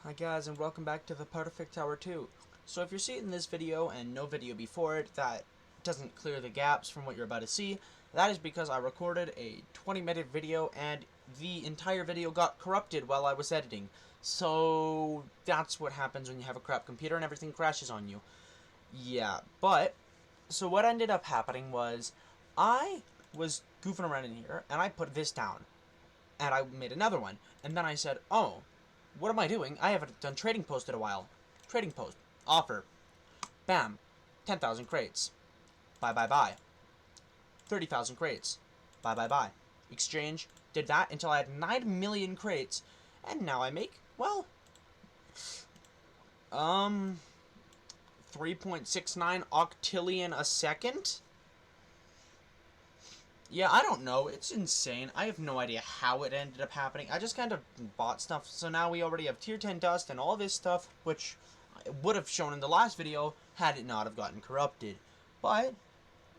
Hi guys, and welcome back to the Perfect Tower 2. So if you're seeing this video and no video before it that doesn't clear the gaps from what you're about to see, that is because I recorded a 20-minute video and the entire video got corrupted while I was editing. So that's what happens when you have a crap computer and everything crashes on you. Yeah, so what ended up happening was I was goofing around in here and I put this down. And I made another one. And then I said, oh, what am I doing? I haven't done Trading Post in a while. Trading Post. Offer. Bam. 10,000 crates. Bye bye bye. 30,000 crates. Bye bye bye. Exchange. Did that until I had 9 million crates. And now I make, well, 3.69 octillion a second? Yeah, I don't know. It's insane. I have no idea how it ended up happening. I just kind of bought stuff, so now we already have tier 10 dust and all this stuff, which I would have shown in the last video had it not have gotten corrupted. But,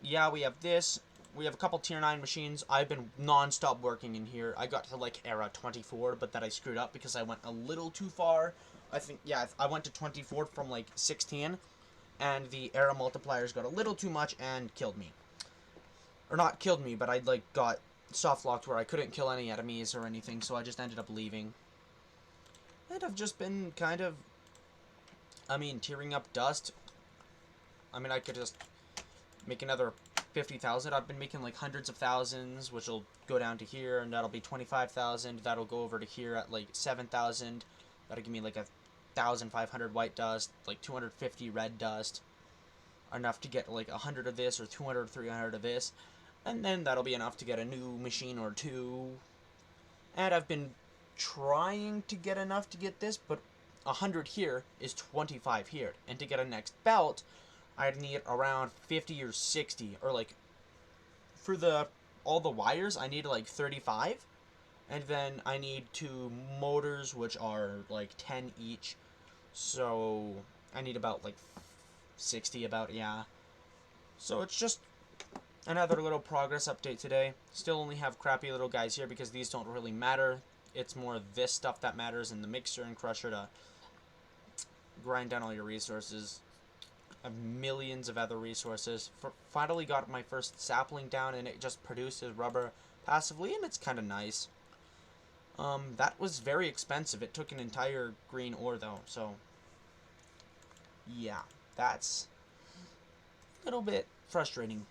yeah, we have this. We have a couple tier 9 machines. I've been non-stop working in here. I got to, like, era 24, but then I screwed up because I went a little too far. I think, yeah, I went to 24 from, like, 16, and the era multipliers got a little too much and killed me. Or not killed me, but I like got soft locked where I couldn't kill any enemies or anything, so I just ended up leaving. And I've just been kind of, tearing up dust. I could just make another 50,000. I've been making like hundreds of thousands, which will go down to here, and that'll be 25,000. That'll go over to here at like 7,000. That'll give me like 1,500 white dust, like 250 red dust. Enough to get like 100 of this, or 200 or 300 of this. And then that'll be enough to get a new machine or two. And I've been trying to get enough to get this, but 100 here is 25 here. And to get a next belt, I'd need around 50 or 60. Or like, for all the wires, I need like 35. And then I need 2 motors, which are like 10 each. So I need about like 60 about, yeah. So it's just another little progress update today. Still only have crappy little guys here because these don't really matter. It's more this stuff that matters, and the mixer and crusher to grind down all your resources. I have millions of other resources. Finally got my first sapling down, and it just produces rubber passively, and it's kind of nice. That was very expensive. It took an entire green ore though, so yeah, that's a little bit frustrating.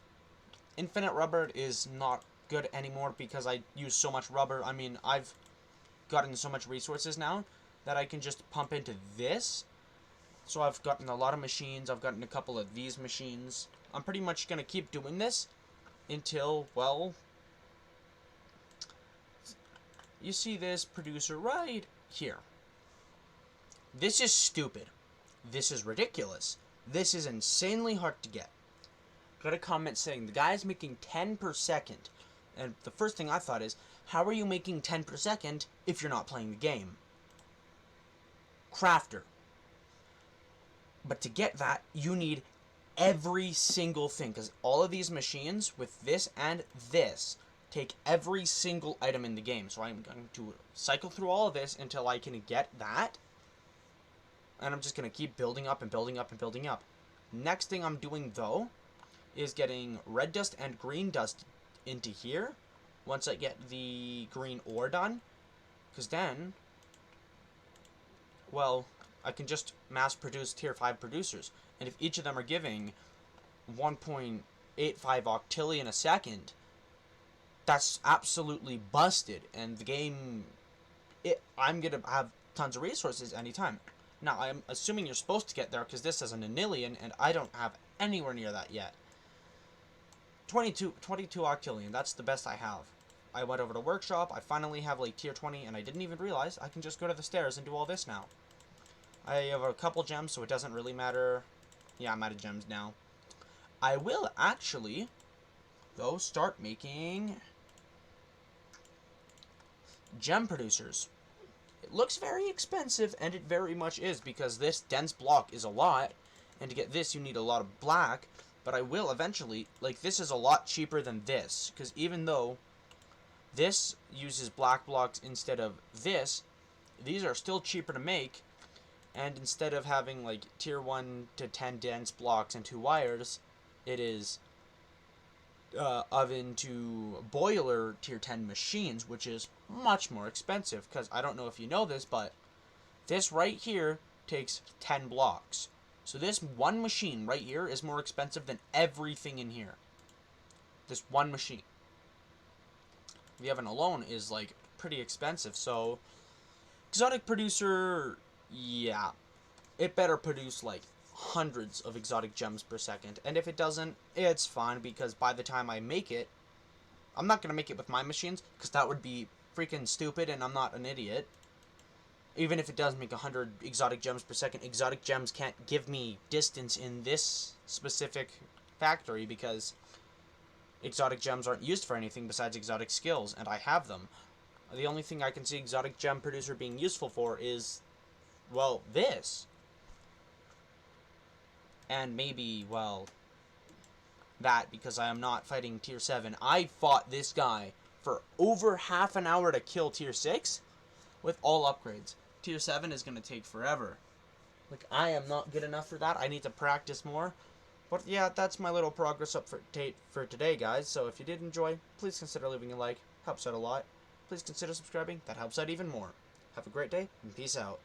Infinite rubber is not good anymore because I use so much rubber. I've gotten so much resources now that I can just pump into this. So I've gotten a lot of machines. I've gotten a couple of these machines. I'm pretty much going to keep doing this until, well, you see this producer right here. This is stupid. This is ridiculous. This is insanely hard to get. Got a comment saying the guy's making 10 per second. And the first thing I thought is, how are you making 10 per second if you're not playing the game? Crafter. But to get that, you need every single thing, because all of these machines with this and this take every single item in the game. So I'm going to cycle through all of this until I can get that. And I'm just going to keep building up and building up and building up. Next thing I'm doing, though, is getting red dust and green dust into here once I get the green ore done, because then, well, I can just mass produce tier 5 producers, and if each of them are giving 1.85 octillion a second, that's absolutely busted, and the game, I'm gonna have tons of resources anytime. Now, I'm assuming you're supposed to get there, because this is an anillion, and I don't have anywhere near that yet. 22 octillion, that's the best I have. I went over to workshop, I finally have like tier 20, and I didn't even realize I can just go to the stairs and do all this now. I have a couple gems, so it doesn't really matter. Yeah, I'm out of gems now. I will actually, though, start making gem producers. It looks very expensive, and it very much is, because this dense block is a lot, and to get this you need a lot of black. But I will eventually, like, this is a lot cheaper than this, because even though this uses black blocks instead of this, these are still cheaper to make, And instead of having like tier 1 to 10 dense blocks and 2 wires, it is oven to boiler tier 10 machines, which is much more expensive, because I don't know if you know this, but this right here takes 10 blocks. So this one machine right here is more expensive than everything in here. This one machine. The oven alone is like pretty expensive. So exotic producer, yeah, it better produce like hundreds of exotic gems per second. And if it doesn't, it's fine, because by the time I make it, I'm not going to make it with my machines, because that would be freaking stupid, and I'm not an idiot. Even if it does make 100 exotic gems per second, exotic gems can't give me distance in this specific factory, because exotic gems aren't used for anything besides exotic skills, and I have them. The only thing I can see exotic gem producer being useful for is, well, this. And maybe, well, that, because I am not fighting tier 7. I fought this guy for over half an hour to kill tier 6 with all upgrades. Tier 7 is going to take forever. Like, I am not good enough for that. I need to practice more. But yeah, that's my little progress up for today, guys. So if you did enjoy, please consider leaving a like. Helps out a lot. Please consider subscribing. That helps out even more. Have a great day, and peace out.